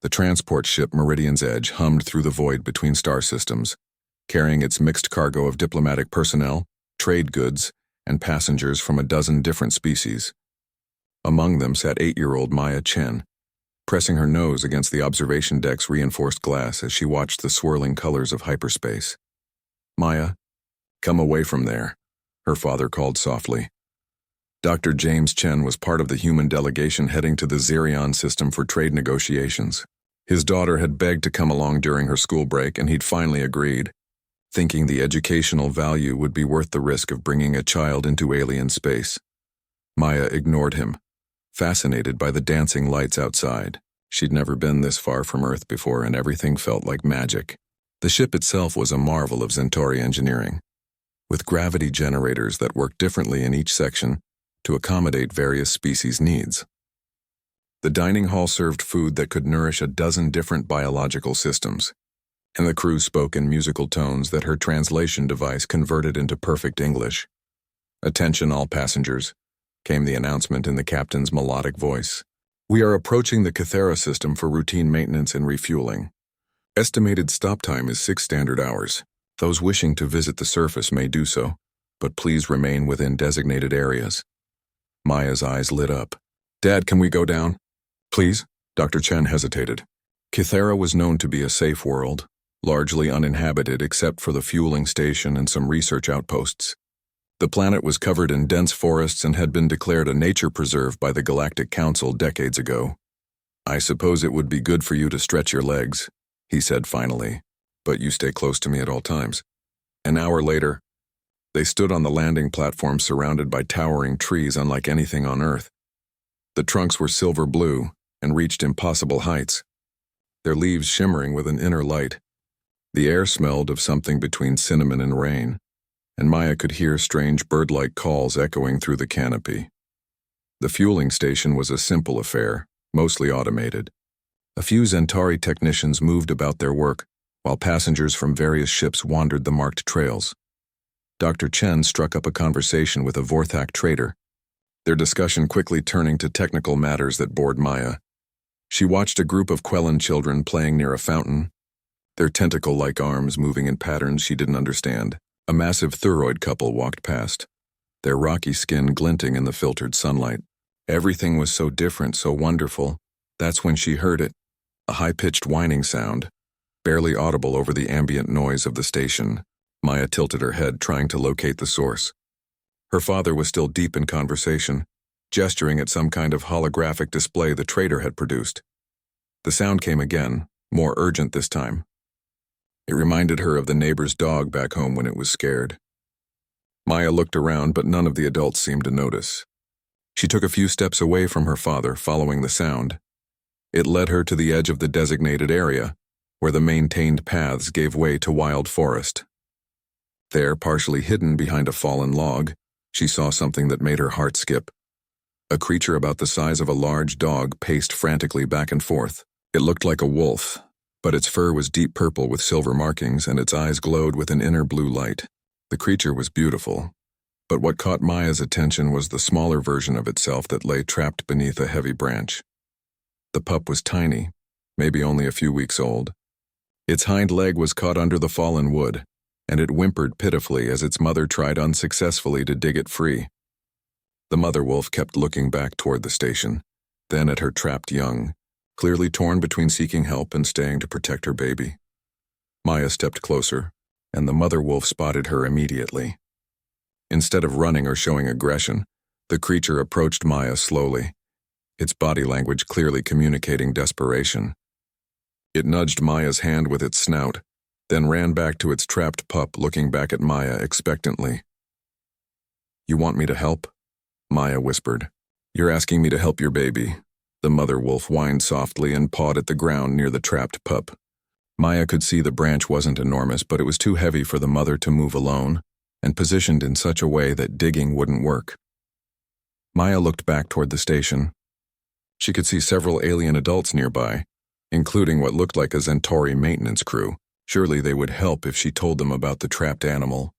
The transport ship Meridian's Edge hummed through the void between star systems, carrying its mixed cargo of diplomatic personnel, trade goods, and passengers from a dozen different species. Among them sat 8-year-old Maya Chen, pressing her nose against the observation deck's reinforced glass as she watched the swirling colors of hyperspace. "Maya, come away from there," her father called softly. Dr. James Chen was part of the human delegation heading to the Xerion system for trade negotiations. His daughter had begged to come along during her school break, and he'd finally agreed, thinking the educational value would be worth the risk of bringing a child into alien space. Maya ignored him, fascinated by the dancing lights outside. She'd never been this far from Earth before, and everything felt like magic. The ship itself was a marvel of Centauri engineering, with gravity generators that worked differently in each section to accommodate various species' needs. The dining hall served food that could nourish a dozen different biological systems, and the crew spoke in musical tones that her translation device converted into perfect English. "Attention all passengers," came the announcement in the captain's melodic voice. "We are approaching the Cathera system for routine maintenance and refueling. Estimated stop time is 6 standard hours. Those wishing to visit the surface may do so, but please remain within designated areas." Maya's eyes lit up. "Dad, can we go down?" "Please?" Dr. Chen hesitated. Cathera was known to be a safe world, largely uninhabited except for the fueling station and some research outposts. The planet was covered in dense forests and had been declared a nature preserve by the Galactic Council decades ago. "I suppose it would be good for you to stretch your legs," he said finally, "but you stay close to me at all times." An hour later, they stood on the landing platform surrounded by towering trees unlike anything on Earth. The trunks were silver blue and reached impossible heights, their leaves shimmering with an inner light. The air smelled of something between cinnamon and rain, and Maya could hear strange bird-like calls echoing through the canopy. The fueling station was a simple affair, mostly automated. A few Centauri technicians moved about their work, while passengers from various ships wandered the marked trails. Dr. Chen struck up a conversation with a Vorthak trader, their discussion quickly turning to technical matters that bored Maya. She watched a group of Quellan children playing near a fountain, their tentacle-like arms moving in patterns she didn't understand. A massive Thuroid couple walked past, their rocky skin glinting in the filtered sunlight. Everything was so different, so wonderful. That's when she heard it, a high-pitched whining sound, barely audible over the ambient noise of the station. Maya tilted her head, trying to locate the source. Her father was still deep in conversation, gesturing at some kind of holographic display the trader had produced. The sound came again, more urgent this time. It reminded her of the neighbor's dog back home when it was scared. Maya looked around, but none of the adults seemed to notice. She took a few steps away from her father, following the sound. It led her to the edge of the designated area, where the maintained paths gave way to wild forest. There, partially hidden behind a fallen log, she saw something that made her heart skip. A creature about the size of a large dog paced frantically back and forth. It looked like a wolf, but its fur was deep purple with silver markings and its eyes glowed with an inner blue light. The creature was beautiful, but what caught Maya's attention was the smaller version of itself that lay trapped beneath a heavy branch. The pup was tiny, maybe only a few weeks old. Its hind leg was caught under the fallen wood, and it whimpered pitifully as its mother tried unsuccessfully to dig it free. The mother wolf kept looking back toward the station, then at her trapped young, clearly torn between seeking help and staying to protect her baby. Maya stepped closer, and the mother wolf spotted her immediately. Instead of running or showing aggression, the creature approached Maya slowly, its body language clearly communicating desperation. It nudged Maya's hand with its snout, then ran back to its trapped pup, looking back at Maya expectantly. "You want me to help?" Maya whispered. "You're asking me to help your baby." The mother wolf whined softly and pawed at the ground near the trapped pup. Maya could see the branch wasn't enormous, but it was too heavy for the mother to move alone, and positioned in such a way that digging wouldn't work. Maya looked back toward the station. She could see several alien adults nearby, including what looked like a Centauri maintenance crew. Surely they would help if she told them about the trapped animal.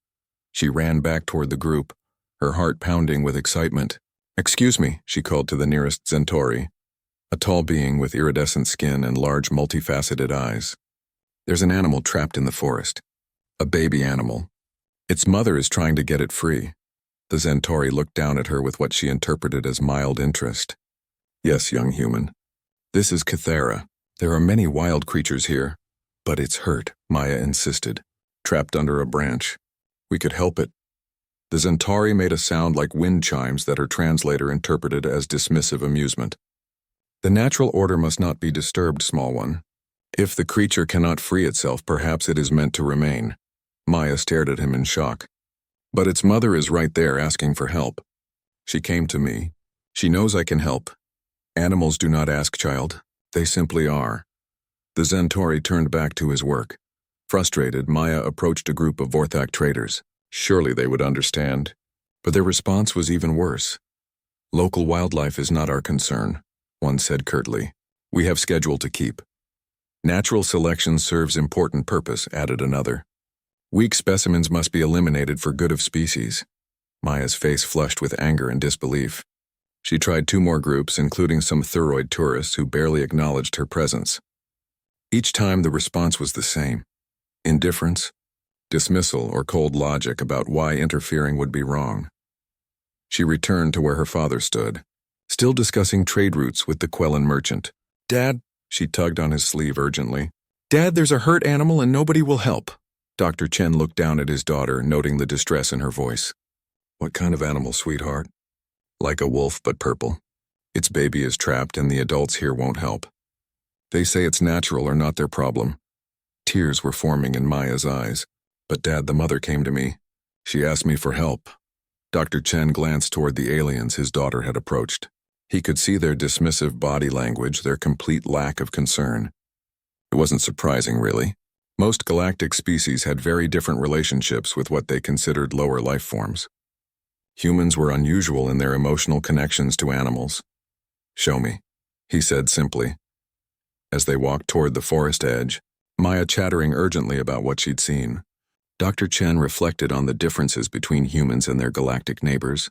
She ran back toward the group, her heart pounding with excitement. "Excuse me," she called to the nearest Centauri. a tall being with iridescent skin and large multifaceted eyes. There's an animal trapped in the forest. A baby animal. Its mother is trying to get it free. The Centauri looked down at her with what she interpreted as mild interest. Yes, young human. This is Kythera. There are many wild creatures here. But it's hurt, Maya insisted. Trapped under a branch. We could help it. The Centauri made a sound like wind chimes that her translator interpreted as dismissive amusement. The natural order must not be disturbed, small one. If the creature cannot free itself, perhaps it is meant to remain. Maya stared at him in shock. But its mother is right there asking for help. She came to me. She knows I can help. Animals do not ask, child. They simply are. The Centauri turned back to his work. Frustrated, Maya approached a group of Vorthak traders. Surely they would understand. But their response was even worse. Local wildlife is not our concern, one said curtly. We have schedule to keep. Natural selection serves important purpose, added another. Weak specimens must be eliminated for good of species. Maya's face flushed with anger and disbelief. She tried 2 more groups, including some Thuroid tourists who barely acknowledged her presence. Each time the response was the same. Indifference, dismissal, or cold logic about why interfering would be wrong. She returned to where her father stood, still discussing trade routes with the Quellan merchant. Dad, she tugged on his sleeve urgently. Dad, there's a hurt animal and nobody will help. Dr. Chen looked down at his daughter, noting the distress in her voice. What kind of animal, sweetheart? Like a wolf, but purple. Its baby is trapped and the adults here won't help. They say it's natural or not their problem. Tears were forming in Maya's eyes. But Dad, the mother came to me. She asked me for help. Dr. Chen glanced toward the aliens his daughter had approached. He could see their dismissive body language, their complete lack of concern. It wasn't surprising, really. Most galactic species had very different relationships with what they considered lower life forms. Humans were unusual in their emotional connections to animals. Show me, he said simply. As they walked toward the forest edge, Maya chattering urgently about what she'd seen. Dr. Chen reflected on the differences between humans and their galactic neighbors.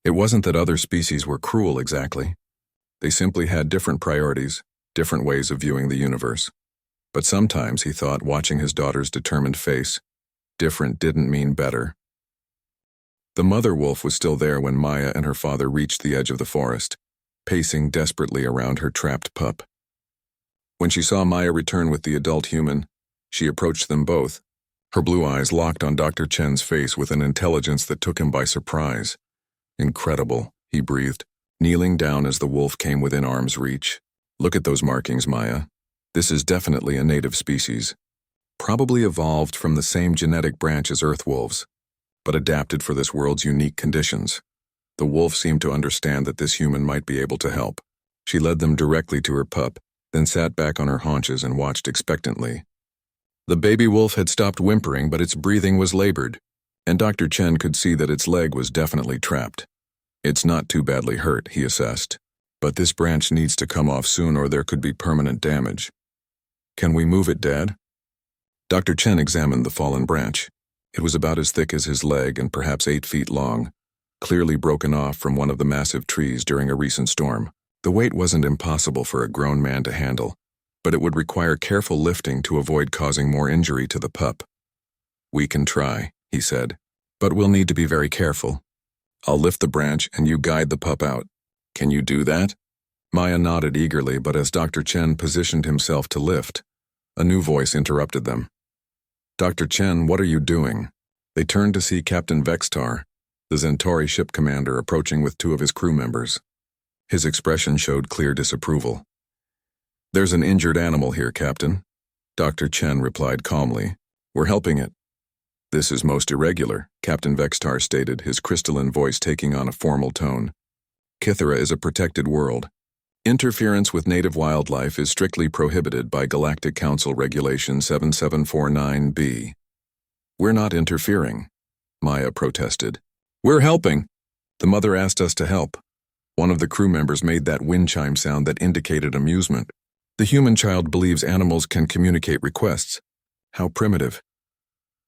It wasn't that other species were cruel exactly. They simply had different priorities, different ways of viewing the universe. But sometimes, he thought, watching his daughter's determined face, different didn't mean better. The mother wolf was still there when Maya and her father reached the edge of the forest, pacing desperately around her trapped pup. When she saw Maya return with the adult human, she approached them both, her blue eyes locked on Dr. Chen's face with an intelligence that took him by surprise. Incredible, he breathed, kneeling down as the wolf came within arm's reach. Look at those markings, Maya. This is definitely a native species. Probably evolved from the same genetic branch as earth wolves, but adapted for this world's unique conditions. The wolf seemed to understand that this human might be able to help. She led them directly to her pup, then sat back on her haunches and watched expectantly. The baby wolf had stopped whimpering, but its breathing was labored, and Dr. Chen could see that its leg was definitely trapped. It's not too badly hurt, he assessed, but this branch needs to come off soon or there could be permanent damage. Can we move it, Dad? Dr. Chen examined the fallen branch. It was about as thick as his leg and perhaps 8 feet long, clearly broken off from one of the massive trees during a recent storm. The weight wasn't impossible for a grown man to handle, but it would require careful lifting to avoid causing more injury to the pup. We can try, he said, but we'll need to be very careful. I'll lift the branch and you guide the pup out. Can you do that? Maya nodded eagerly, but as Dr. Chen positioned himself to lift, a new voice interrupted them. Dr. Chen, what are you doing? They turned to see Captain Vextar, the Centauri ship commander, approaching with 2 of his crew members. His expression showed clear disapproval. There's an injured animal here, Captain. Dr. Chen replied calmly. We're helping it. This is most irregular, Captain Vextar stated, his crystalline voice taking on a formal tone. Kythera is a protected world. Interference with native wildlife is strictly prohibited by Galactic Council Regulation 7749B. We're not interfering, Maya protested. We're helping. The mother asked us to help. One of the crew members made that wind chime sound that indicated amusement. The human child believes animals can communicate requests. How primitive.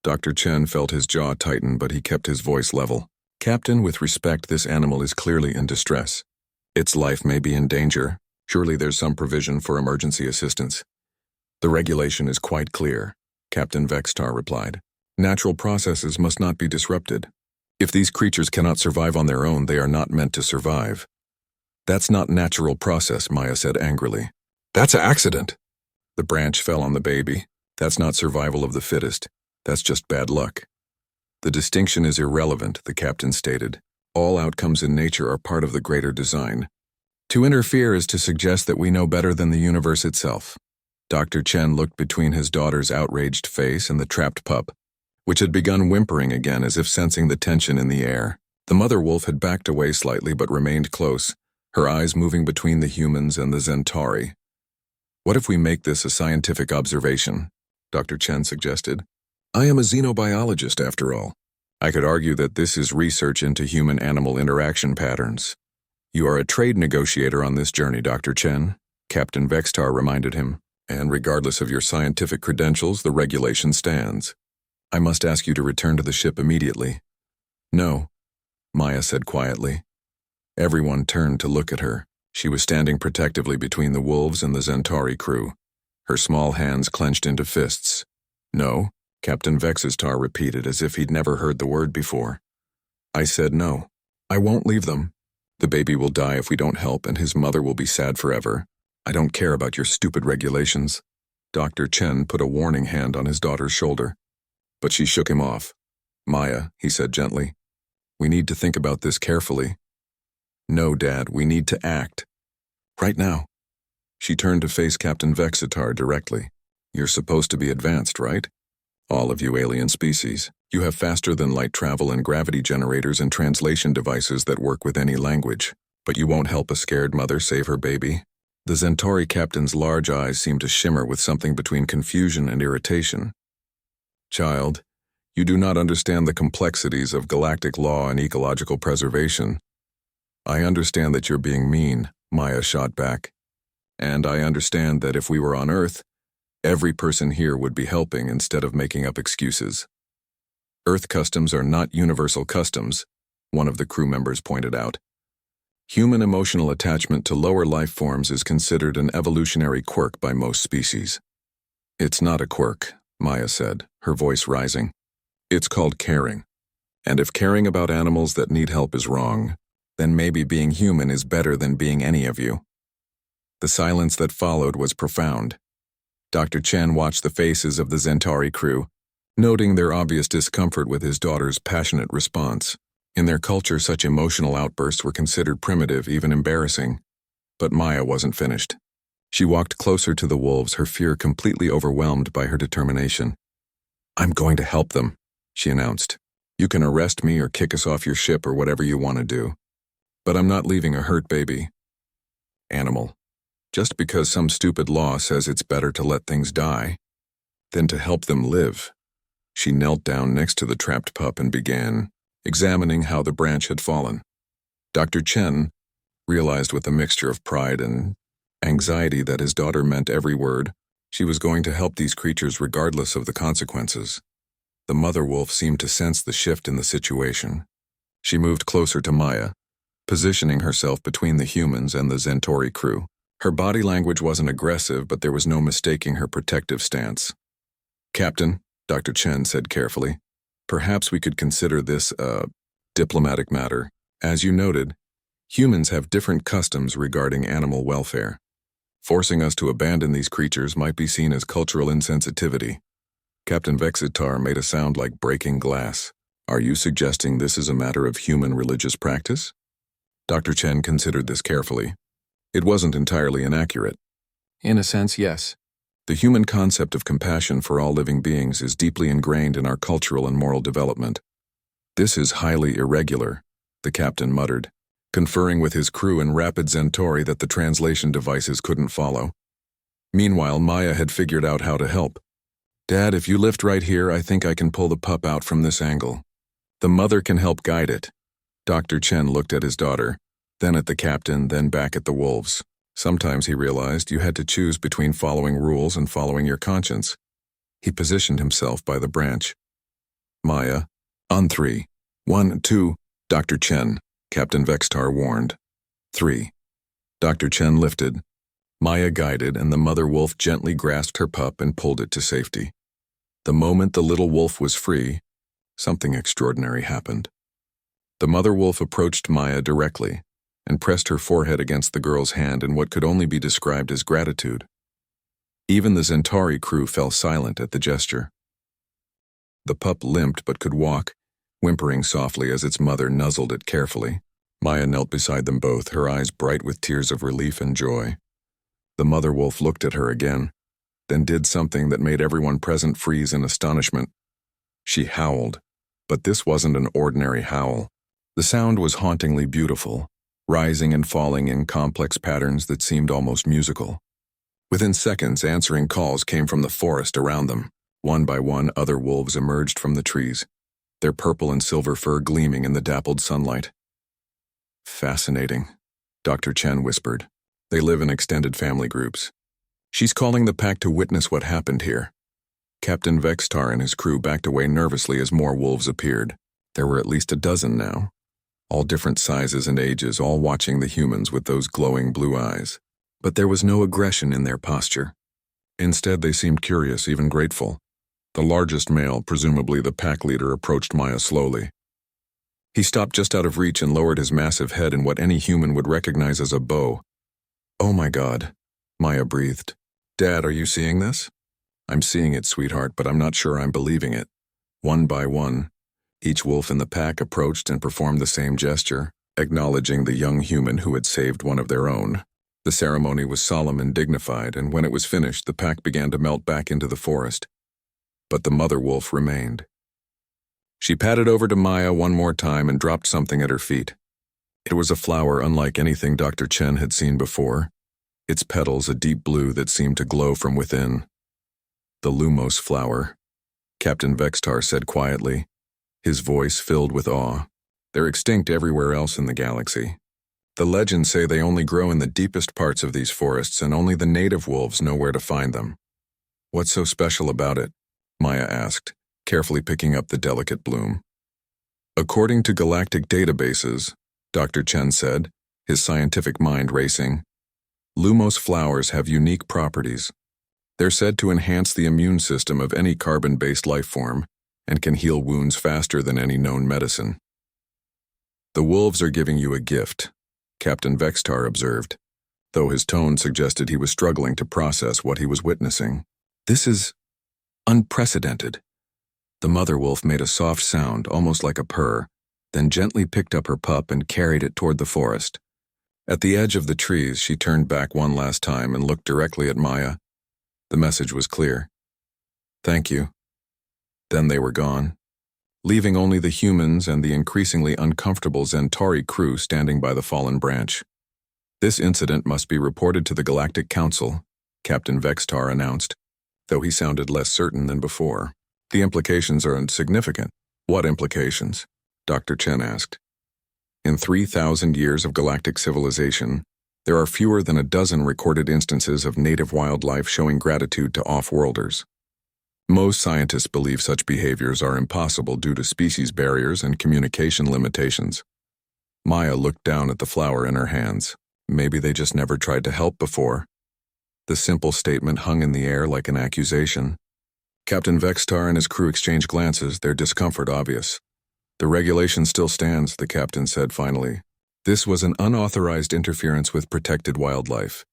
Dr. Chen felt his jaw tighten, but he kept his voice level. Captain, with respect, this animal is clearly in distress. Its life may be in danger. Surely there's some provision for emergency assistance. The regulation is quite clear, Captain Vextar replied. Natural processes must not be disrupted. If these creatures cannot survive on their own, they are not meant to survive. That's not natural process, Maya said angrily. That's an accident. The branch fell on the baby. That's not survival of the fittest. That's just bad luck. The distinction is irrelevant, the captain stated. All outcomes in nature are part of the greater design. To interfere is to suggest that we know better than the universe itself. Dr. Chen looked between his daughter's outraged face and the trapped pup, which had begun whimpering again as if sensing the tension in the air. The mother wolf had backed away slightly but remained close, her eyes moving between the humans and the Centauri. What if we make this a scientific observation? Dr. Chen suggested. I am a xenobiologist, after all. I could argue that this is research into human-animal interaction patterns. You are a trade negotiator on this journey, Dr. Chen, Captain Vextar reminded him, and regardless of your scientific credentials, the regulation stands. I must ask you to return to the ship immediately. No, Maya said quietly. Everyone turned to look at her. She was standing protectively between the wolves and the Centauri crew, her small hands clenched into fists. No, Captain Vexistar repeated as if he'd never heard the word before. I said no. I won't leave them. The baby will die if we don't help, and his mother will be sad forever. I don't care about your stupid regulations. Dr. Chen put a warning hand on his daughter's shoulder, but she shook him off. Maya, he said gently, we need to think about this carefully. No, Dad, we need to act. Right now. She turned to face Captain Vexitar directly. You're supposed to be advanced, right? All of you alien species. You have faster-than-light travel and gravity generators and translation devices that work with any language. But you won't help a scared mother save her baby. The Centauri captain's large eyes seemed to shimmer with something between confusion and irritation. Child, you do not understand the complexities of galactic law and ecological preservation. I understand that you're being mean, Maya shot back. And I understand that if we were on Earth, every person here would be helping instead of making up excuses. Earth customs are not universal customs, one of the crew members pointed out. Human emotional attachment to lower life forms is considered an evolutionary quirk by most species. It's not a quirk, Maya said, her voice rising. It's called caring. And if caring about animals that need help is wrong, then maybe being human is better than being any of you. The silence that followed was profound. Dr. Chen watched the faces of the Centauri crew, noting their obvious discomfort with his daughter's passionate response. In their culture, such emotional outbursts were considered primitive, even embarrassing. But Maya wasn't finished. She walked closer to the wolves, her fear completely overwhelmed by her determination. I'm going to help them, she announced. You can arrest me or kick us off your ship or whatever you want to do. But I'm not leaving a hurt baby. Animal. Just because some stupid law says it's better to let things die than to help them live. She knelt down next to the trapped pup and began examining how the branch had fallen. Dr. Chen realized with a mixture of pride and anxiety that his daughter meant every word. She was going to help these creatures regardless of the consequences. The mother wolf seemed to sense the shift in the situation. She moved closer to Maya, positioning herself between the humans and the Centauri crew. Her body language wasn't aggressive, but there was no mistaking her protective stance. Captain, Dr. Chen said carefully, perhaps we could consider this a diplomatic matter. As you noted, humans have different customs regarding animal welfare. Forcing us to abandon these creatures might be seen as cultural insensitivity. Captain Vexitar made a sound like breaking glass. Are you suggesting this is a matter of human religious practice? Dr. Chen considered this carefully. It wasn't entirely inaccurate. In a sense, yes. The human concept of compassion for all living beings is deeply ingrained in our cultural and moral development. This is highly irregular, the captain muttered, conferring with his crew in rapid Centauri that the translation devices couldn't follow. Meanwhile, Maya had figured out how to help. Dad, if you lift right here, I think I can pull the pup out from this angle. The mother can help guide it. Dr. Chen looked at his daughter, then at the captain, then back at the wolves. Sometimes, he realized, you had to choose between following rules and following your conscience. He positioned himself by the branch. Maya, on 3. 1, 2, Dr. Chen, Captain Vextar warned. 3. Dr. Chen lifted, Maya guided, and the mother wolf gently grasped her pup and pulled it to safety. The moment the little wolf was free, something extraordinary happened. The mother wolf approached Maya directly and pressed her forehead against the girl's hand in what could only be described as gratitude. Even the Centauri crew fell silent at the gesture. The pup limped but could walk, whimpering softly as its mother nuzzled it carefully. Maya knelt beside them both, her eyes bright with tears of relief and joy. The mother wolf looked at her again, then did something that made everyone present freeze in astonishment. She howled, but this wasn't an ordinary howl. The sound was hauntingly beautiful, rising and falling in complex patterns that seemed almost musical. Within seconds, answering calls came from the forest around them. One by one, other wolves emerged from the trees, their purple and silver fur gleaming in the dappled sunlight. Fascinating, Dr. Chen whispered. They live in extended family groups. She's calling the pack to witness what happened here. Captain Vextar and his crew backed away nervously as more wolves appeared. There were at least a dozen now, all different sizes and ages, all watching the humans with those glowing blue eyes. But there was no aggression in their posture. Instead, they seemed curious, even grateful. The largest male, presumably the pack leader, approached Maya slowly. He stopped just out of reach and lowered his massive head in what any human would recognize as a bow. "Oh my God," Maya breathed. "Dad, are you seeing this?" "I'm seeing it, sweetheart, but I'm not sure I'm believing it." One by one, each wolf in the pack approached and performed the same gesture, acknowledging the young human who had saved one of their own. The ceremony was solemn and dignified, and when it was finished, the pack began to melt back into the forest. But the mother wolf remained. She padded over to Maya one more time and dropped something at her feet. It was a flower unlike anything Dr. Chen had seen before, its petals a deep blue that seemed to glow from within. "The Lumos flower," Captain Vextar said quietly, his voice filled with awe. "They're extinct everywhere else in the galaxy. The legends say they only grow in the deepest parts of these forests, and only the native wolves know where to find them." "What's so special about it?" Maya asked, carefully picking up the delicate bloom. "According to galactic databases," Dr. Chen said, his scientific mind racing, "Lumos flowers have unique properties. They're said to enhance the immune system of any carbon-based life form and can heal wounds faster than any known medicine." "The wolves are giving you a gift," Captain Vextar observed, though his tone suggested he was struggling to process what he was witnessing. "This is unprecedented." The mother wolf made a soft sound, almost like a purr, then gently picked up her pup and carried it toward the forest. At the edge of the trees, she turned back one last time and looked directly at Maya. The message was clear. "Thank you." Then they were gone, leaving only the humans and the increasingly uncomfortable Centauri crew standing by the fallen branch. "This incident must be reported to the Galactic Council," Captain Vextar announced, though he sounded less certain than before. "The implications are significant." "What implications?" Dr. Chen asked. "In 3,000 years of galactic civilization, there are fewer than a dozen recorded instances of native wildlife showing gratitude to off-worlders. Most scientists believe such behaviors are impossible due to species barriers and communication limitations." Maya looked down at the flower in her hands. Maybe they just never tried to help before. The simple statement hung in the air like an accusation. Captain Vextar and his crew exchanged glances, their discomfort obvious. "The regulation still stands," the captain said finally. "This was an unauthorized interference with protected wildlife."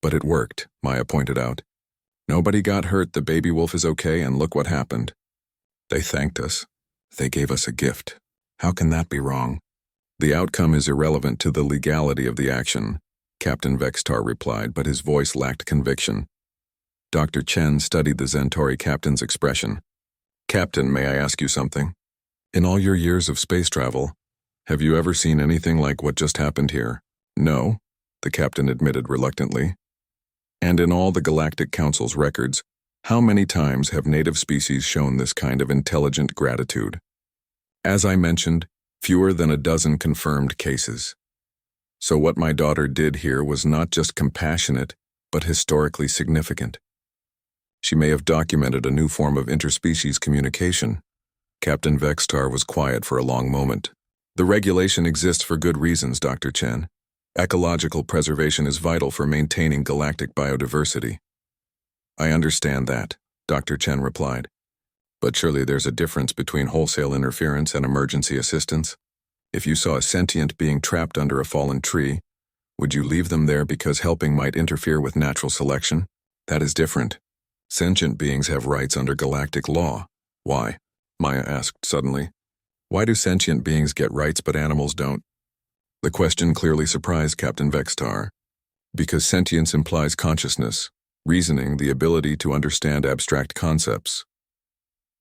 "But it worked," Maya pointed out. "Nobody got hurt, the baby wolf is okay, and look what happened. They thanked us. They gave us a gift. How can that be wrong?" "The outcome is irrelevant to the legality of the action," Captain Vextar replied, but his voice lacked conviction. Dr. Chen studied the Centauri captain's expression. "Captain, may I ask you something? In all your years of space travel, have you ever seen anything like what just happened here?" "No," the captain admitted reluctantly. "And in all the Galactic Council's records, how many times have native species shown this kind of intelligent gratitude?" "As I mentioned, fewer than a dozen confirmed cases. So what my daughter did here was not just compassionate, but historically significant. She may have documented a new form of interspecies communication." Captain Vextar was quiet for a long moment. "The regulation exists for good reasons, Dr. Chen. Ecological preservation is vital for maintaining galactic biodiversity. I understand that, Dr. Chen replied. But surely there's a difference between wholesale interference and emergency assistance. If you saw a sentient being trapped under a fallen tree, would you leave them there because helping might interfere with natural selection? That is different. Sentient beings have rights under galactic law. Why? Maya asked suddenly. Why do sentient beings get rights but animals don't? The question clearly surprised Captain Vextar. Because sentience implies consciousness, reasoning, the ability to understand abstract concepts.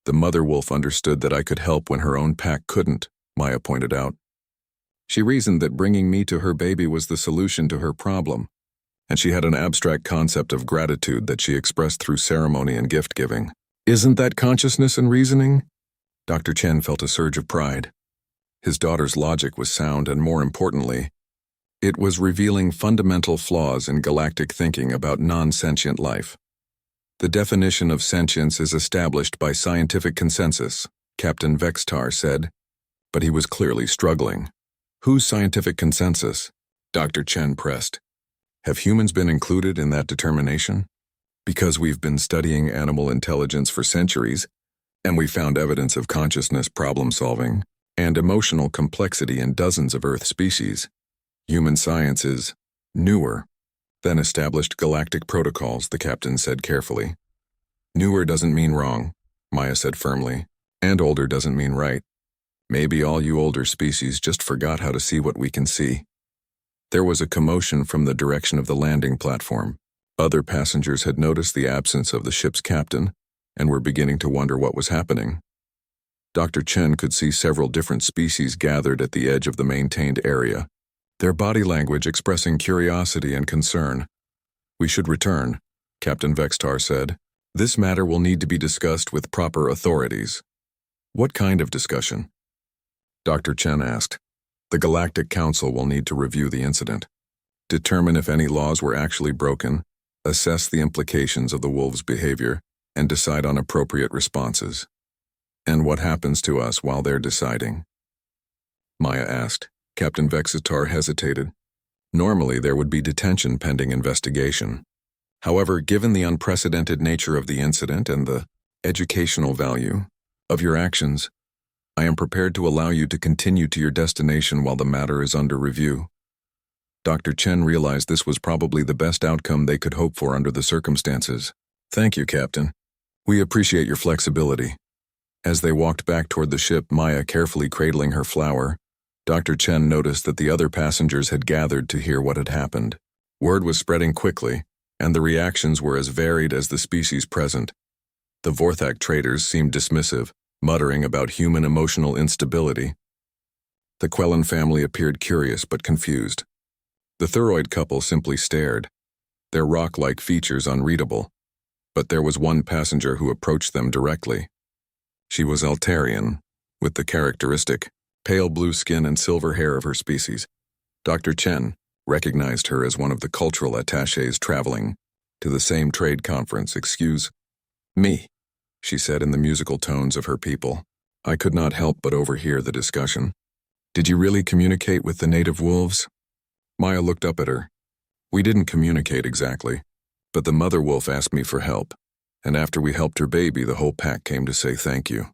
The mother wolf understood that I could help when her own pack couldn't, Maya pointed out. She reasoned that bringing me to her baby was the solution to her problem, and she had an abstract concept of gratitude that she expressed through ceremony and gift-giving. Isn't that consciousness and reasoning? Dr. Chen felt a surge of pride. His daughter's logic was sound, and more importantly, it was revealing fundamental flaws in galactic thinking about non-sentient life. The definition of sentience is established by scientific consensus, Captain Vextar said, but he was clearly struggling. Whose scientific consensus? Dr. Chen pressed. Have humans been included in that determination? Because we've been studying animal intelligence for centuries, and we found evidence of consciousness, problem-solving, and emotional complexity in dozens of Earth species. Human science is newer than established galactic protocols, the captain said carefully. Newer doesn't mean wrong, Maya said firmly, and older doesn't mean right. Maybe all you older species just forgot how to see what we can see. There was a commotion from the direction of the landing platform. Other passengers had noticed the absence of the ship's captain and were beginning to wonder what was happening. Dr. Chen could see several different species gathered at the edge of the maintained area, their body language expressing curiosity and concern. We should return, Captain Vextar said. This matter will need to be discussed with proper authorities. What kind of discussion? Dr. Chen asked. The Galactic Council will need to review the incident, determine if any laws were actually broken, assess the implications of the wolves' behavior, and decide on appropriate responses. And what happens to us while they're deciding? Maya asked. Captain Vextar hesitated. Normally there would be detention pending investigation. However, given the unprecedented nature of the incident and the educational value of your actions, I am prepared to allow you to continue to your destination while the matter is under review. Dr. Chen realized this was probably the best outcome they could hope for under the circumstances. Thank you, Captain. We appreciate your flexibility. As they walked back toward the ship, Maya carefully cradling her flower, Dr. Chen noticed that the other passengers had gathered to hear what had happened. Word was spreading quickly, and the reactions were as varied as the species present. The Vorthak traders seemed dismissive, muttering about human emotional instability. The Quellen family appeared curious but confused. The Thuroid couple simply stared, their rock-like features unreadable. But there was one passenger who approached them directly. She was Altarian, with the characteristic pale blue skin and silver hair of her species. Dr. Chen recognized her as one of the cultural attachés traveling to the same trade conference. Excuse me, she said in the musical tones of her people. I could not help but overhear the discussion. Did you really communicate with the native wolves? Maya looked up at her. We didn't communicate exactly, but the mother wolf asked me for help, and after we helped her baby, the whole pack came to say thank you.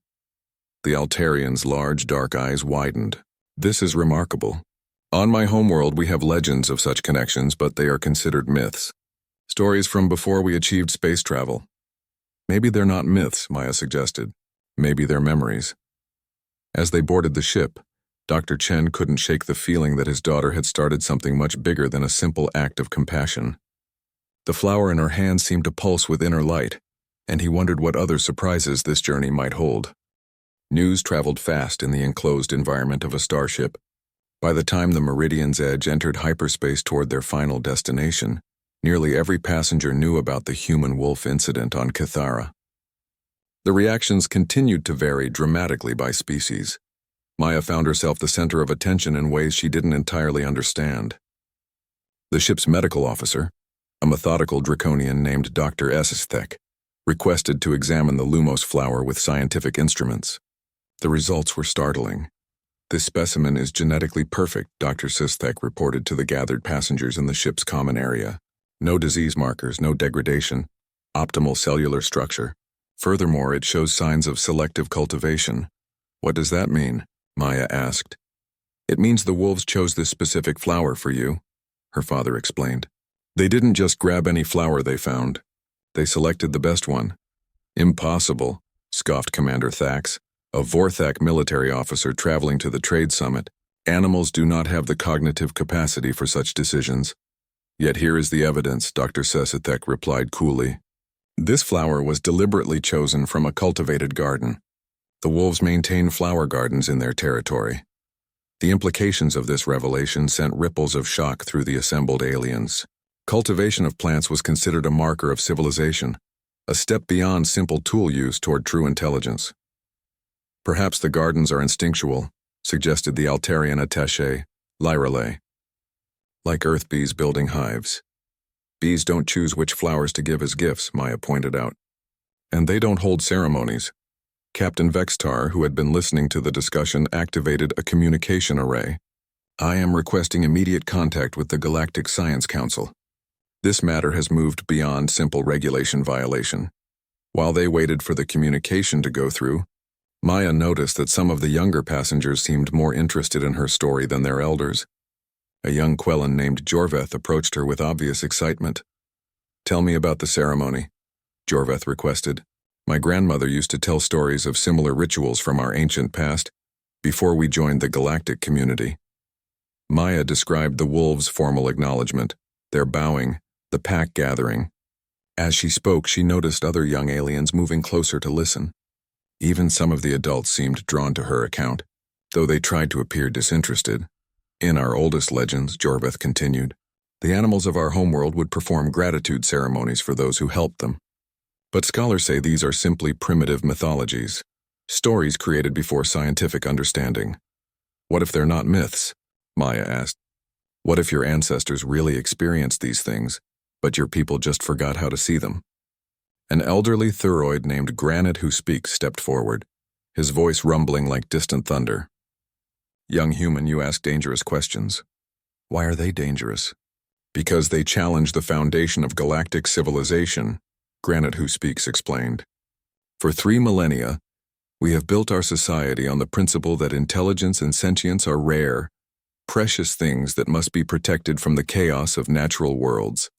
The Altarian's large dark eyes widened. This is remarkable. On my homeworld we have legends of such connections, but they are considered myths. Stories from before we achieved space travel. Maybe they're not myths, Maya suggested. Maybe they're memories. As they boarded the ship, Dr. Chen couldn't shake the feeling that his daughter had started something much bigger than a simple act of compassion. The flower in her hand seemed to pulse with inner light, and he wondered what other surprises this journey might hold. News traveled fast in the enclosed environment of a starship. By the time the Meridian's Edge entered hyperspace toward their final destination, nearly every passenger knew about the human-wolf incident on Cathara. The reactions continued to vary dramatically by species. Maya found herself the center of attention in ways she didn't entirely understand. The ship's medical officer, a methodical draconian named Dr. Esisthek, requested to examine the Lumos flower with scientific instruments. The results were startling. This specimen is genetically perfect, Dr. Sistek reported to the gathered passengers in the ship's common area. No disease markers, no degradation, optimal cellular structure. Furthermore, it shows signs of selective cultivation. What does that mean? Maya asked. It means the wolves chose this specific flower for you, her father explained. They didn't just grab any flower they found. They selected the best one. Impossible, scoffed Commander Thax, a Vorthak military officer traveling to the trade summit. Animals do not have the cognitive capacity for such decisions. Yet here is the evidence, Dr. Sesitek replied coolly. This flower was deliberately chosen from a cultivated garden. The wolves maintain flower gardens in their territory. The implications of this revelation sent ripples of shock through the assembled aliens. Cultivation of plants was considered a marker of civilization, a step beyond simple tool use toward true intelligence. Perhaps the gardens are instinctual, suggested the Altarian attaché, Lyrale. Like earth bees building hives. Bees don't choose which flowers to give as gifts, Maya pointed out. And they don't hold ceremonies. Captain Vextar, who had been listening to the discussion, activated a communication array. I am requesting immediate contact with the Galactic Science Council. This matter has moved beyond simple regulation violation. While they waited for the communication to go through, Maya noticed that some of the younger passengers seemed more interested in her story than their elders. A young Quellan named Jorveth approached her with obvious excitement. Tell me about the ceremony, Jorveth requested. My grandmother used to tell stories of similar rituals from our ancient past before we joined the galactic community. Maya described the wolves' formal acknowledgement, their bowing, the pack gathering. As she spoke, she noticed other young aliens moving closer to listen. Even some of the adults seemed drawn to her account, though they tried to appear disinterested. In our oldest legends, Jorveth continued, the animals of our homeworld would perform gratitude ceremonies for those who helped them. But scholars say these are simply primitive mythologies, stories created before scientific understanding. What if they're not myths? Maya asked. What if your ancestors really experienced these things, but your people just forgot how to see them? An elderly Thuroid named Granite Who Speaks stepped forward, his voice rumbling like distant thunder. Young human, you ask dangerous questions. Why are they dangerous? Because they challenge the foundation of galactic civilization, Granite Who Speaks explained. For 3 millennia, we have built our society on the principle that intelligence and sentience are rare, precious things that must be protected from the chaos of natural worlds.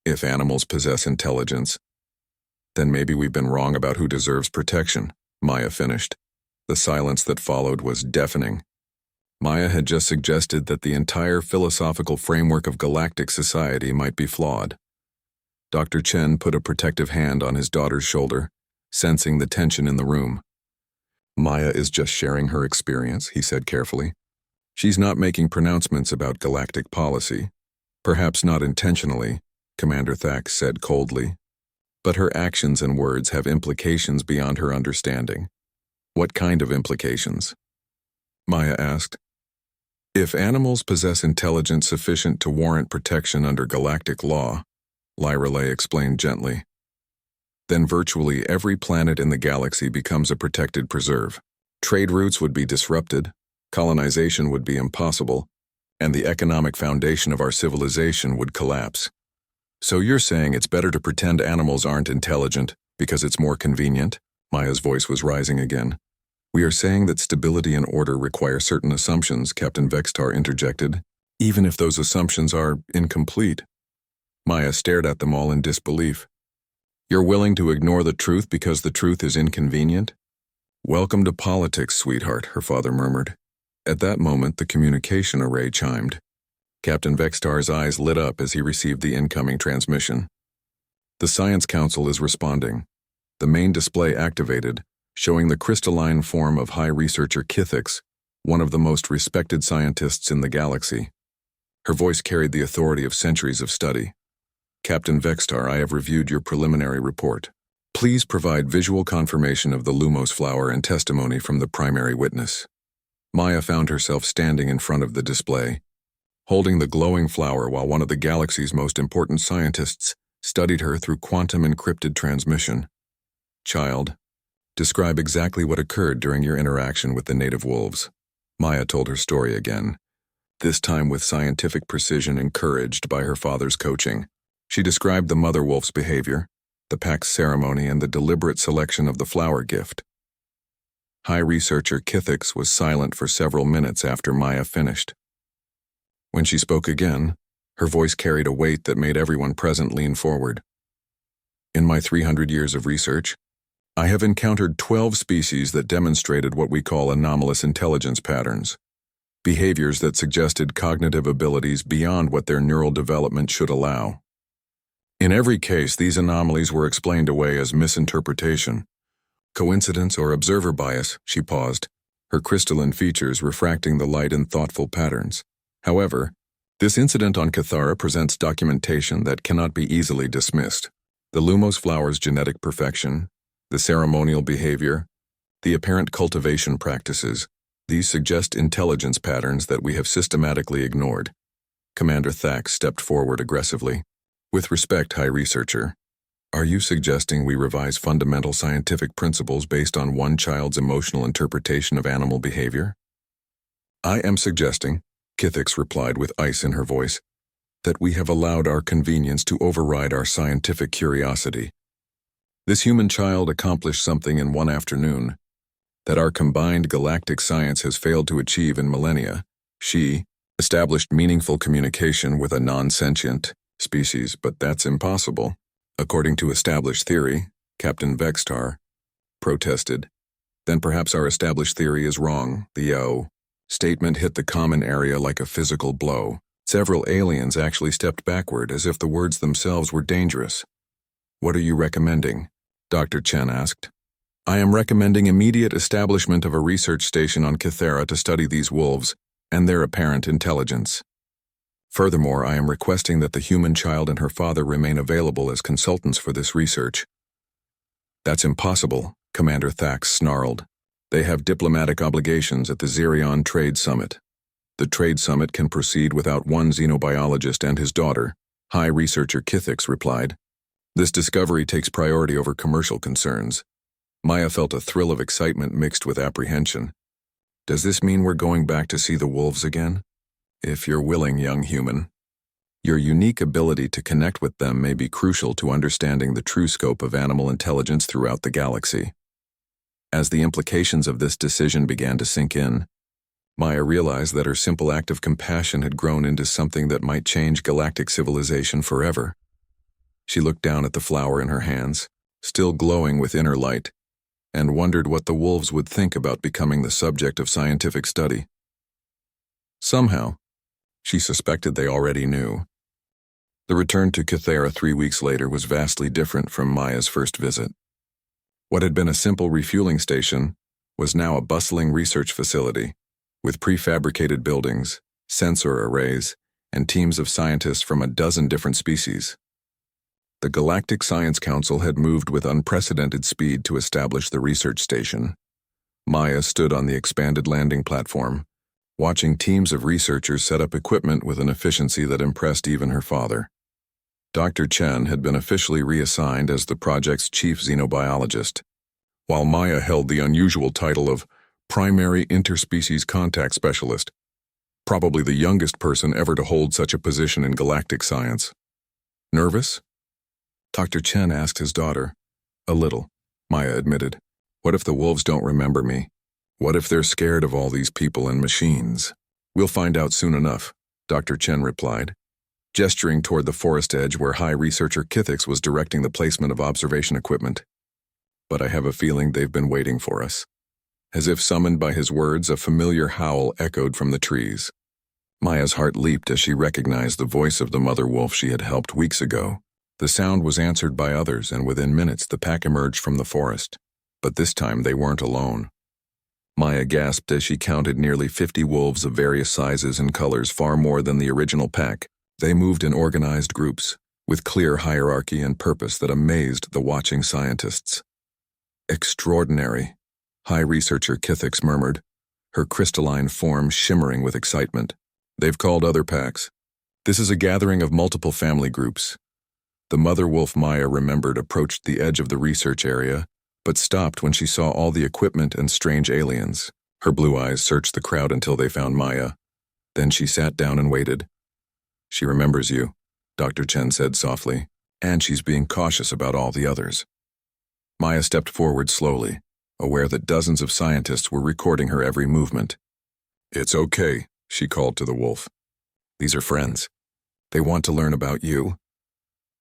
If animals possess intelligence, then maybe we've been wrong about who deserves protection, Maya finished. The silence that followed was deafening. Maya had just suggested that the entire philosophical framework of galactic society might be flawed. Dr. Chen put a protective hand on his daughter's shoulder, sensing the tension in the room. Maya is just sharing her experience, he said carefully. She's not making pronouncements about galactic policy. Perhaps not intentionally, Commander Thax said coldly. But her actions and words have implications beyond her understanding. What kind of implications? Maya asked. If animals possess intelligence sufficient to warrant protection under galactic law, Lyrale explained gently, then virtually every planet in the galaxy becomes a protected preserve. Trade routes would be disrupted, colonization would be impossible, and the economic foundation of our civilization would collapse. So you're saying it's better to pretend animals aren't intelligent because it's more convenient? Maya's voice was rising again. We are saying that stability and order require certain assumptions, Captain Vextar interjected, even if those assumptions are incomplete. Maya stared at them all in disbelief. You're willing to ignore the truth because the truth is inconvenient? Welcome to politics, sweetheart, her father murmured. At that moment, the communication array chimed. Captain Vextar's eyes lit up as he received the incoming transmission. The Science Council is responding. The main display activated, showing the crystalline form of High Researcher Kithix, one of the most respected scientists in the galaxy. Her voice carried the authority of centuries of study. Captain Vextar, I have reviewed your preliminary report. Please provide visual confirmation of the Lumos flower and testimony from the primary witness. Maya found herself standing in front of the display, holding the glowing flower while one of the galaxy's most important scientists studied her through quantum-encrypted transmission. Child, describe exactly what occurred during your interaction with the native wolves. Maya told her story again, this time with scientific precision encouraged by her father's coaching. She described the mother wolf's behavior, the pack's ceremony, and the deliberate selection of the flower gift. High researcher Kithix was silent for several minutes after Maya finished. When she spoke again, her voice carried a weight that made everyone present lean forward. In my 300 years of research, I have encountered 12 species that demonstrated what we call anomalous intelligence patterns, behaviors that suggested cognitive abilities beyond what their neural development should allow. In every case, these anomalies were explained away as misinterpretation, coincidence, or observer bias. She paused, her crystalline features refracting the light in thoughtful patterns. However, this incident on Cathara presents documentation that cannot be easily dismissed. The Lumos flower's genetic perfection, the ceremonial behavior, the apparent cultivation practices, these suggest intelligence patterns that we have systematically ignored. Commander Thax stepped forward aggressively. With respect, High Researcher, are you suggesting we revise fundamental scientific principles based on one child's emotional interpretation of animal behavior? I am suggesting, Kithix replied with ice in her voice, that we have allowed our convenience to override our scientific curiosity. This human child accomplished something in one afternoon that our combined galactic science has failed to achieve in millennia. She established meaningful communication with a non-sentient species, but that's impossible. According to established theory, Captain Vextar protested. Then perhaps our established theory is wrong. The statement hit the common area like a physical blow. Several aliens actually stepped backward as if the words themselves were dangerous. What are you recommending? Dr. Chen asked. I am recommending immediate establishment of a research station on Cathara to study these wolves and their apparent intelligence. Furthermore, I am requesting that the human child and her father remain available as consultants for this research. That's impossible, Commander Thax snarled. They have diplomatic obligations at the Xerion Trade Summit. The Trade Summit can proceed without one xenobiologist and his daughter, High Researcher Kithix replied. This discovery takes priority over commercial concerns. Maya felt a thrill of excitement mixed with apprehension. Does this mean we're going back to see the wolves again? If you're willing, young human. Your unique ability to connect with them may be crucial to understanding the true scope of animal intelligence throughout the galaxy. As the implications of this decision began to sink in, Maya realized that her simple act of compassion had grown into something that might change galactic civilization forever. She looked down at the flower in her hands, still glowing with inner light, and wondered what the wolves would think about becoming the subject of scientific study. Somehow, she suspected they already knew. The return to Cathara 3 weeks later was vastly different from Maya's first visit. What had been a simple refueling station was now a bustling research facility, with prefabricated buildings, sensor arrays, and teams of scientists from a dozen different species. The Galactic Science Council had moved with unprecedented speed to establish the research station. Maya stood on the expanded landing platform, watching teams of researchers set up equipment with an efficiency that impressed even her father. Dr. Chen had been officially reassigned as the project's chief xenobiologist, while Maya held the unusual title of Primary Interspecies Contact Specialist, probably the youngest person ever to hold such a position in galactic science. Nervous? Dr. Chen asked his daughter. A little, Maya admitted. What if the wolves don't remember me? What if they're scared of all these people and machines? We'll find out soon enough, Dr. Chen replied, gesturing toward the forest edge where High Researcher Kithix was directing the placement of observation equipment. But I have a feeling they've been waiting for us. As if summoned by his words, a familiar howl echoed from the trees. Maya's heart leaped as she recognized the voice of the mother wolf she had helped weeks ago. The sound was answered by others, and within minutes the pack emerged from the forest. But this time they weren't alone. Maya gasped as she counted nearly 50 wolves of various sizes and colors, far more than the original pack. They moved in organized groups, with clear hierarchy and purpose that amazed the watching scientists. Extraordinary, High Researcher Kithix murmured, her crystalline form shimmering with excitement. They've called other packs. This is a gathering of multiple family groups. The mother wolf Maya remembered approached the edge of the research area, but stopped when she saw all the equipment and strange aliens. Her blue eyes searched the crowd until they found Maya. Then she sat down and waited. "She remembers you," Dr. Chen said softly, "and she's being cautious about all the others." Maya stepped forward slowly, aware that dozens of scientists were recording her every movement. "It's okay," she called to the wolf. "These are friends. They want to learn about you."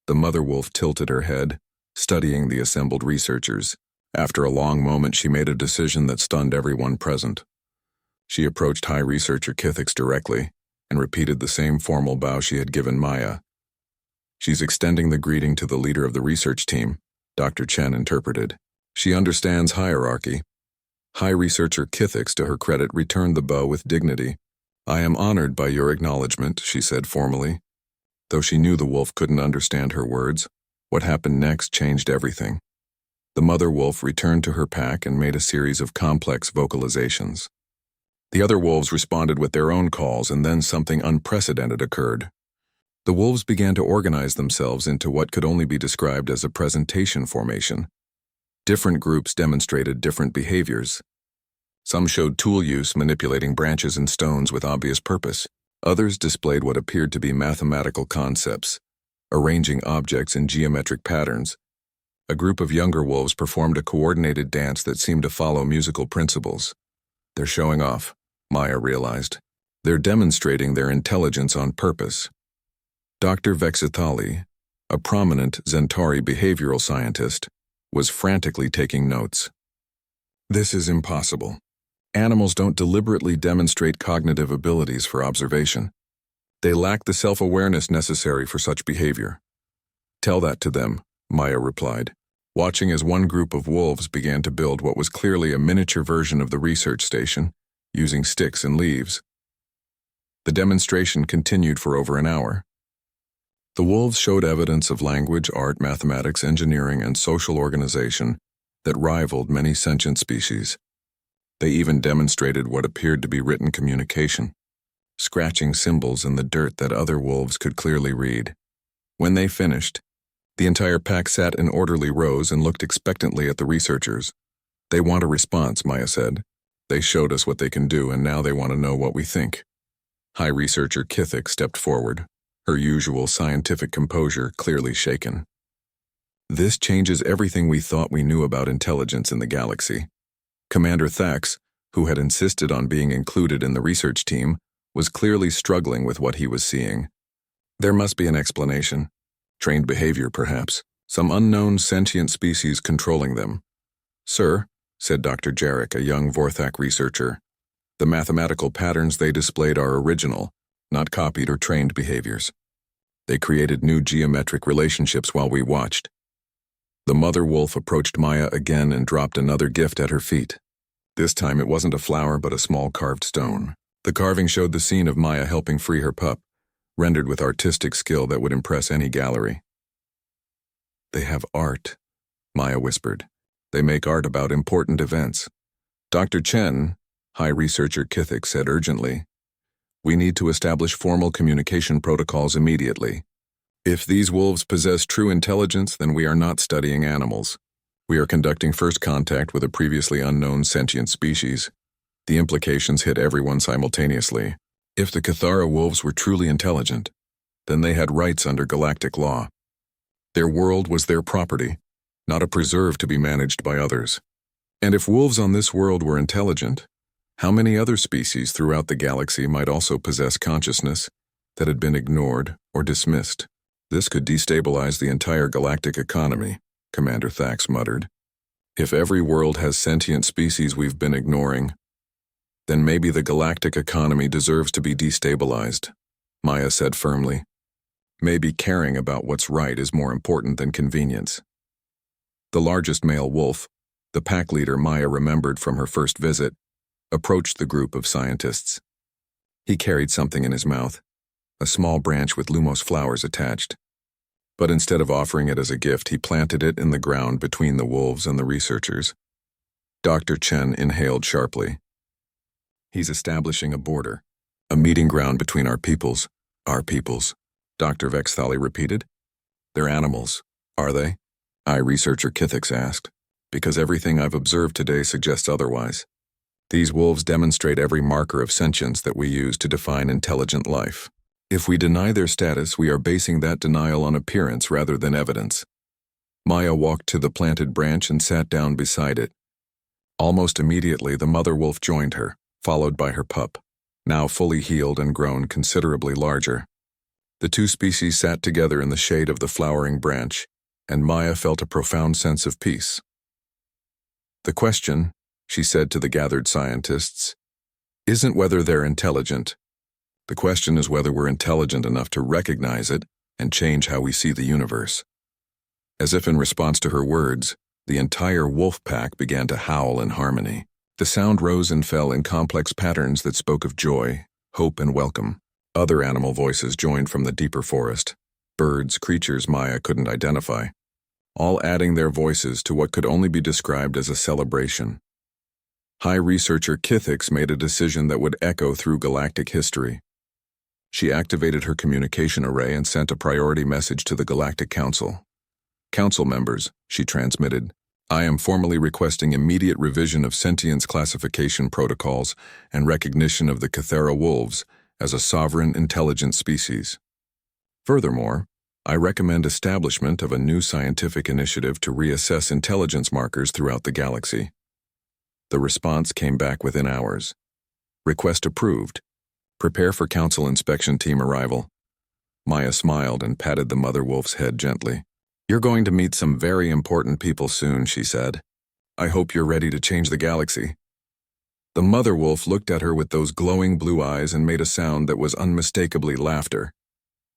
The mother wolf tilted her head, studying the assembled researchers. After a long moment, she made a decision that stunned everyone present. She approached High Researcher Kithix directly and repeated the same formal bow she had given Maya. "She's extending the greeting to the leader of the research team," Dr. Chen interpreted. "She understands hierarchy." High Researcher Kithix, to her credit, returned the bow with dignity. "I am honored by your acknowledgement," she said formally. Though she knew the wolf couldn't understand her words, what happened next changed everything. The mother wolf returned to her pack and made a series of complex vocalizations. The other wolves responded with their own calls, and then something unprecedented occurred. The wolves began to organize themselves into what could only be described as a presentation formation. Different groups demonstrated different behaviors. Some showed tool use, manipulating branches and stones with obvious purpose. Others displayed what appeared to be mathematical concepts, arranging objects in geometric patterns. A group of younger wolves performed a coordinated dance that seemed to follow musical principles. "They're showing off," Maya realized. "They're demonstrating their intelligence on purpose." Dr. Vexithali, a prominent Centauri behavioral scientist, was frantically taking notes. "This is impossible. Animals don't deliberately demonstrate cognitive abilities for observation. They lack the self-awareness necessary for such behavior." "Tell that to them," Maya replied, watching as one group of wolves began to build what was clearly a miniature version of the research station, using sticks and leaves. The demonstration continued for over an hour. The wolves showed evidence of language, art, mathematics, engineering, and social organization that rivaled many sentient species. They even demonstrated what appeared to be written communication, scratching symbols in the dirt that other wolves could clearly read. When they finished, the entire pack sat in orderly rows and looked expectantly at the researchers. "They want a response," Maya said. "They showed us what they can do, and now they want to know what we think." High Researcher Kithix stepped forward, her usual scientific composure clearly shaken. "This changes everything we thought we knew about intelligence in the galaxy." Commander Thax, who had insisted on being included in the research team, was clearly struggling with what he was seeing. There must be an explanation. Trained behavior, perhaps. Some unknown sentient species controlling them. "Sir," said Dr. Jarek, a young Vorthak researcher, "the mathematical patterns they displayed are original, not copied or trained behaviors. They created new geometric relationships while we watched." The mother wolf approached Maya again and dropped another gift at her feet. This time it wasn't a flower but a small carved stone. The carving showed the scene of Maya helping free her pup, rendered with artistic skill that would impress any gallery. "They have art," Maya whispered. "They make art about important events." Dr. Chen, High Researcher Kithix, said urgently, "We need to establish formal communication protocols immediately. If these wolves possess true intelligence, then we are not studying animals. We are conducting first contact with a previously unknown sentient species." The implications hit everyone simultaneously. If the Cathara wolves were truly intelligent, then they had rights under galactic law. Their world was their property, not a preserve to be managed by others. And if wolves on this world were intelligent, how many other species throughout the galaxy might also possess consciousness that had been ignored or dismissed? "This could destabilize the entire galactic economy," Commander Thax muttered. "If every world has sentient species we've been ignoring, then maybe the galactic economy deserves to be destabilized," Maya said firmly. "Maybe caring about what's right is more important than convenience." The largest male wolf, the pack leader Maya remembered from her first visit, approached the group of scientists. He carried something in his mouth, a small branch with lumos flowers attached. But instead of offering it as a gift, he planted it in the ground between the wolves and the researchers. Dr. Chen inhaled sharply. "He's establishing a border, a meeting ground between our peoples." "Our peoples," Dr. Vexthali repeated. "They're animals, are they?" Researcher Kithix asked. "Because everything I've observed today suggests otherwise." These wolves demonstrate every marker of sentience that we use to define intelligent life. If we deny their status, we are basing that denial on appearance rather than evidence. Maya walked to the planted branch and sat down beside it. Almost immediately, the mother wolf joined her, followed by her pup, now fully healed and grown considerably larger. The two species sat together in the shade of the flowering branch, and Maya felt a profound sense of peace. The question, she said to the gathered scientists, isn't whether they're intelligent. The question is whether we're intelligent enough to recognize it and change how we see the universe. As if in response to her words, the entire wolf pack began to howl in harmony. The sound rose and fell in complex patterns that spoke of joy, hope, and welcome. Other animal voices joined from the deeper forest, birds, creatures Maya couldn't identify, all adding their voices to what could only be described as a celebration. High researcher Kithix made a decision that would echo through galactic history. She activated her communication array and sent a priority message to the Galactic Council. Council members, she transmitted, I am formally requesting immediate revision of sentience classification protocols and recognition of the Cathera wolves as a sovereign intelligent species. Furthermore, I recommend establishment of a new scientific initiative to reassess intelligence markers throughout the galaxy. The response came back within hours. Request approved. Prepare for Council inspection team arrival. Maya smiled and patted the mother wolf's head gently. You're going to meet some very important people soon, she said. I hope you're ready to change the galaxy. The mother wolf looked at her with those glowing blue eyes and made a sound that was unmistakably laughter.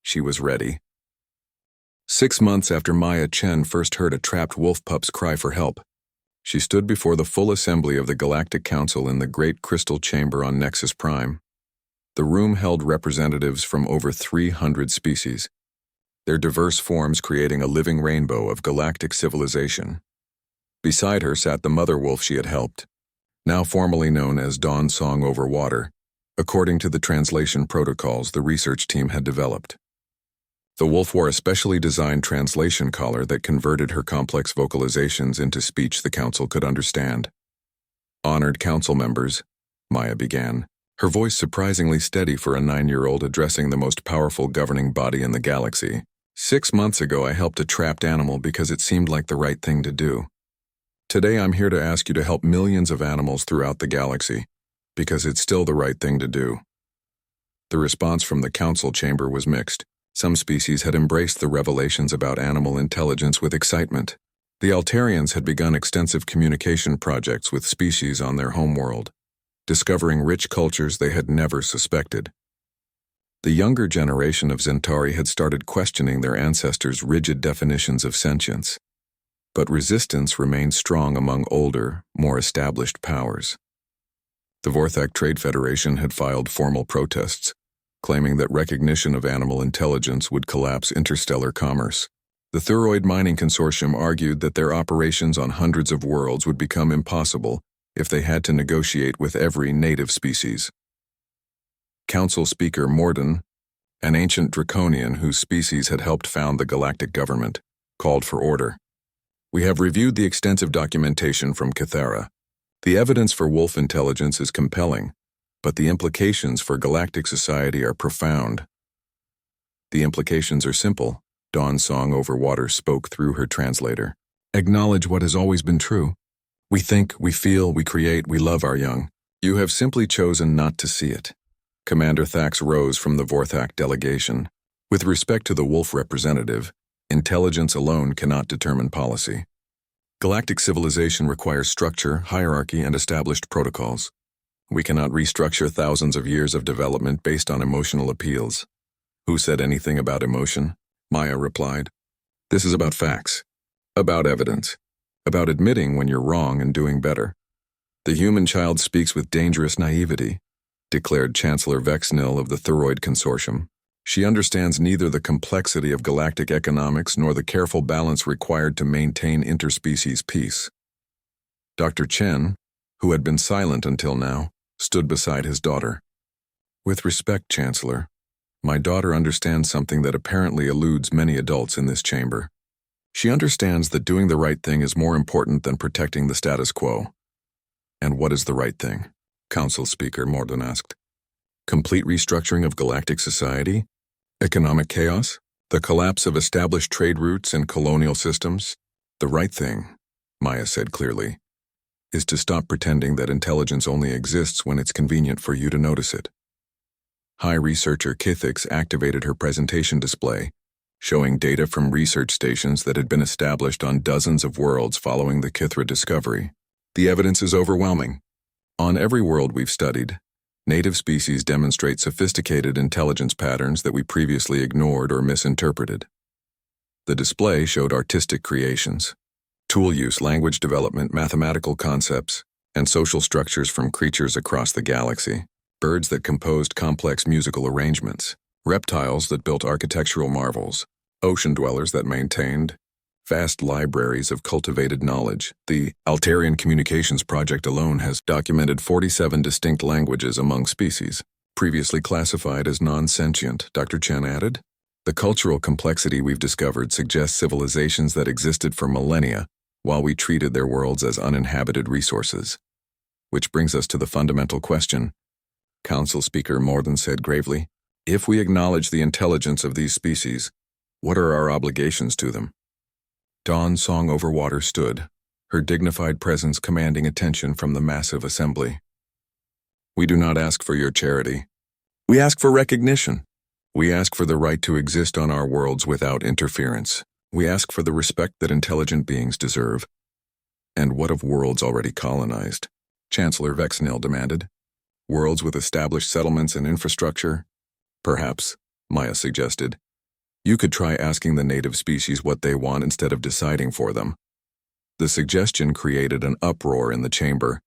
She was ready. 6 months after Maya Chen first heard a trapped wolf pup's cry for help, she stood before the full assembly of the Galactic Council in the Great Crystal Chamber on Nexus Prime. The room held representatives from over 300 species, their diverse forms creating a living rainbow of galactic civilization. Beside her sat the mother wolf she had helped, now formally known as Dawn Song Over Water, according to the translation protocols the research team had developed. The wolf wore a specially designed translation collar that converted her complex vocalizations into speech the council could understand. Honored council members, Maya began, her voice surprisingly steady for a 9-year-old addressing the most powerful governing body in the galaxy. 6 months ago, I helped a trapped animal because it seemed like the right thing to do. Today, I'm here to ask you to help millions of animals throughout the galaxy, because it's still the right thing to do. The response from the council chamber was mixed. Some species had embraced the revelations about animal intelligence with excitement. The Altarians had begun extensive communication projects with species on their homeworld, discovering rich cultures they had never suspected. The younger generation of Zentari had started questioning their ancestors' rigid definitions of sentience. But resistance remained strong among older, more established powers. The Vorthak Trade Federation had filed formal protests, claiming that recognition of animal intelligence would collapse interstellar commerce. The Thuroid Mining Consortium argued that their operations on hundreds of worlds would become impossible if they had to negotiate with every native species. Council Speaker Morden, an ancient draconian whose species had helped found the galactic government, called for order. We have reviewed the extensive documentation from Cathera. The evidence for wolf intelligence is compelling, but the implications for galactic society are profound. The implications are simple, Dawn Song Over Water spoke through her translator. Acknowledge what has always been true. We think, we feel, we create, we love our young. You have simply chosen not to see it. Commander Thax rose from the Vorthak delegation. With respect to the wolf representative, intelligence alone cannot determine policy. Galactic civilization requires structure, hierarchy, and established protocols. We cannot restructure thousands of years of development based on emotional appeals. Who said anything about emotion? Maya replied. This is about facts, about evidence, about admitting when you're wrong and doing better. The human child speaks with dangerous naivety, declared Chancellor Vexnil of the Thuroid Consortium. She understands neither the complexity of galactic economics nor the careful balance required to maintain interspecies peace. Dr. Chen, who had been silent until now, stood beside his daughter. With respect, Chancellor, my daughter understands something that apparently eludes many adults in this chamber. She understands that doing the right thing is more important than protecting the status quo. And what is the right thing? Council Speaker Morden asked. Complete restructuring of galactic society? Economic chaos? The collapse of established trade routes and colonial systems? The right thing, Maya said clearly, is to stop pretending that intelligence only exists when it's convenient for you to notice it. High researcher Kithix activated her presentation display, showing data from research stations that had been established on dozens of worlds following the Kithra discovery. The evidence is overwhelming. On every world we've studied, native species demonstrate sophisticated intelligence patterns that we previously ignored or misinterpreted. The display showed artistic creations, tool use, language development, mathematical concepts, and social structures from creatures across the galaxy, birds that composed complex musical arrangements, reptiles that built architectural marvels, ocean dwellers that maintained vast libraries of cultivated knowledge. The Altarian Communications Project alone has documented 47 distinct languages among species, previously classified as non-sentient, Dr. Chen added. The cultural complexity we've discovered suggests civilizations that existed for millennia while we treated their worlds as uninhabited resources. Which brings us to the fundamental question, Council Speaker Morden said gravely. If we acknowledge the intelligence of these species, what are our obligations to them? Dawn Song Overwater stood, her dignified presence commanding attention from the massive assembly. We do not ask for your charity. We ask for recognition. We ask for the right to exist on our worlds without interference. We ask for the respect that intelligent beings deserve. And what of worlds already colonized? Chancellor Vexnil demanded. Worlds with established settlements and infrastructure? Perhaps, Maya suggested. You could try asking the native species what they want instead of deciding for them. The suggestion created an uproar in the chamber.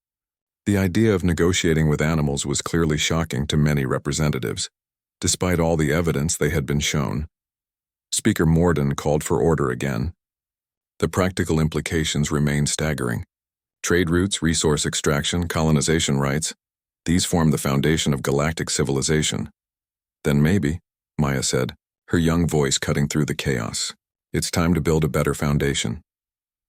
The idea of negotiating with animals was clearly shocking to many representatives, despite all the evidence they had been shown. Speaker Morden called for order again. The practical implications remained staggering. Trade routes, resource extraction, colonization rights, these form the foundation of galactic civilization. Then maybe, Maya said, her young voice cutting through the chaos. It's time to build a better foundation.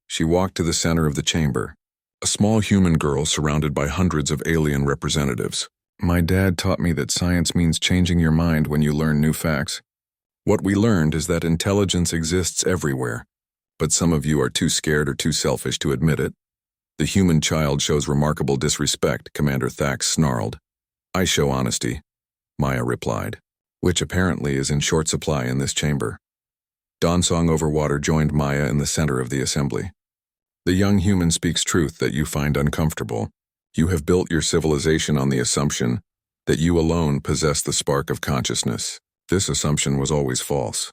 She walked to the center of the chamber, a small human girl surrounded by hundreds of alien representatives. My dad taught me that science means changing your mind when you learn new facts. What we learned is that intelligence exists everywhere, but some of you are too scared or too selfish to admit it. The human child shows remarkable disrespect, Commander Thax snarled. I show honesty, Maya replied, which apparently is in short supply in this chamber. Dawnsong Overwater joined Maya in the center of the assembly. The young human speaks truth that you find uncomfortable. You have built your civilization on the assumption that you alone possess the spark of consciousness. This assumption was always false.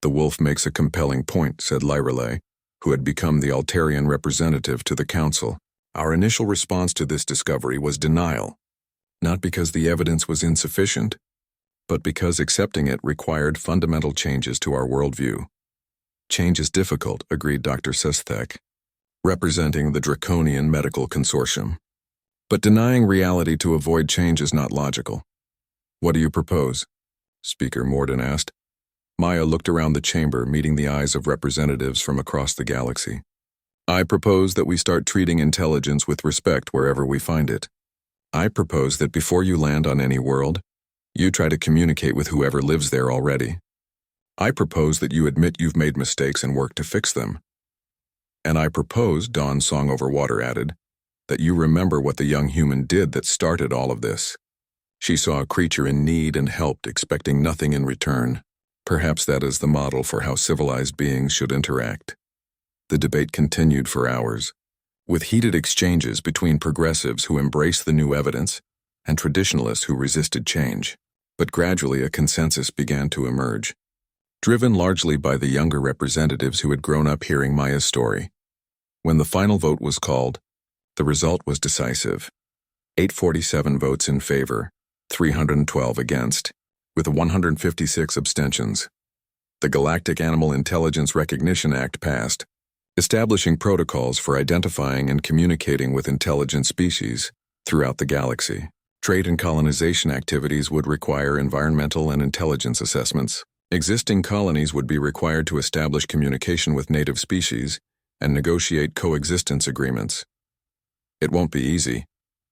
The wolf makes a compelling point, said Lyrelay, who had become the Altarian representative to the council. Our initial response to this discovery was denial, not because the evidence was insufficient, but because accepting it required fundamental changes to our worldview. Change is difficult, agreed Dr. Sesthek, representing the Draconian Medical Consortium. But denying reality to avoid change is not logical. What do you propose? Speaker Morden asked. Maya looked around the chamber, meeting the eyes of representatives from across the galaxy. I propose that we start treating intelligence with respect wherever we find it. I propose that before you land on any world, you try to communicate with whoever lives there already. I propose that you admit you've made mistakes and work to fix them. And I propose, Dawn Song Overwater added, that you remember what the young human did that started all of this. She saw a creature in need and helped, expecting nothing in return. Perhaps that is the model for how civilized beings should interact. The debate continued for hours, with heated exchanges between progressives who embraced the new evidence and traditionalists who resisted change. But gradually a consensus began to emerge, driven largely by the younger representatives who had grown up hearing Maya's story. When the final vote was called, the result was decisive. 847 votes in favor, 312 against, with 156 abstentions. The Galactic Animal Intelligence Recognition Act passed, establishing protocols for identifying and communicating with intelligent species throughout the galaxy. Trade and colonization activities would require environmental and intelligence assessments. Existing colonies would be required to establish communication with native species and negotiate coexistence agreements. It won't be easy,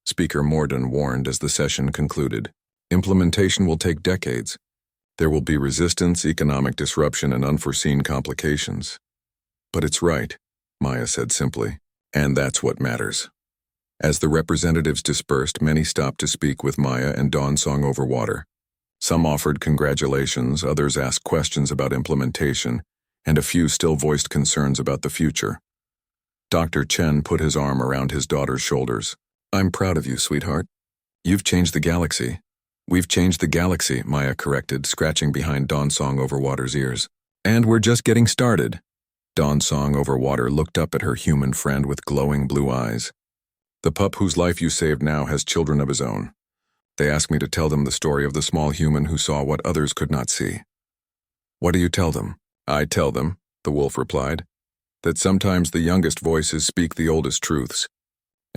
Speaker Morden warned as the session concluded. Implementation will take decades. There will be resistance, economic disruption, and unforeseen complications. But it's right, Maya said simply, and that's what matters. As the representatives dispersed, many stopped to speak with Maya and Dawnsong over water. Some offered congratulations, others asked questions about implementation, and a few still voiced concerns about the future. Dr. Chen put his arm around his daughter's shoulders. I'm proud of you, sweetheart. You've changed the galaxy. We've changed the galaxy, Maya corrected, scratching behind Dawnsong Overwater's ears. And we're just getting started. Dawnsong Overwater looked up at her human friend with glowing blue eyes. The pup whose life you saved now has children of his own. They asked me to tell them the story of the small human who saw what others could not see. What do you tell them? I tell them, the wolf replied, that sometimes the youngest voices speak the oldest truths,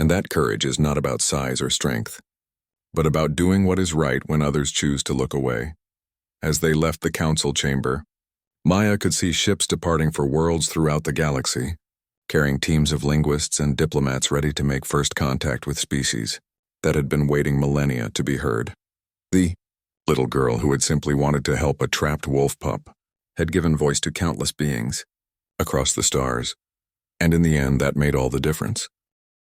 and that courage is not about size or strength, but about doing what is right when others choose to look away. As they left the council chamber, Maya could see ships departing for worlds throughout the galaxy, carrying teams of linguists and diplomats ready to make first contact with species that had been waiting millennia to be heard. The little girl who had simply wanted to help a trapped wolf pup had given voice to countless beings across the stars, and in the end that made all the difference.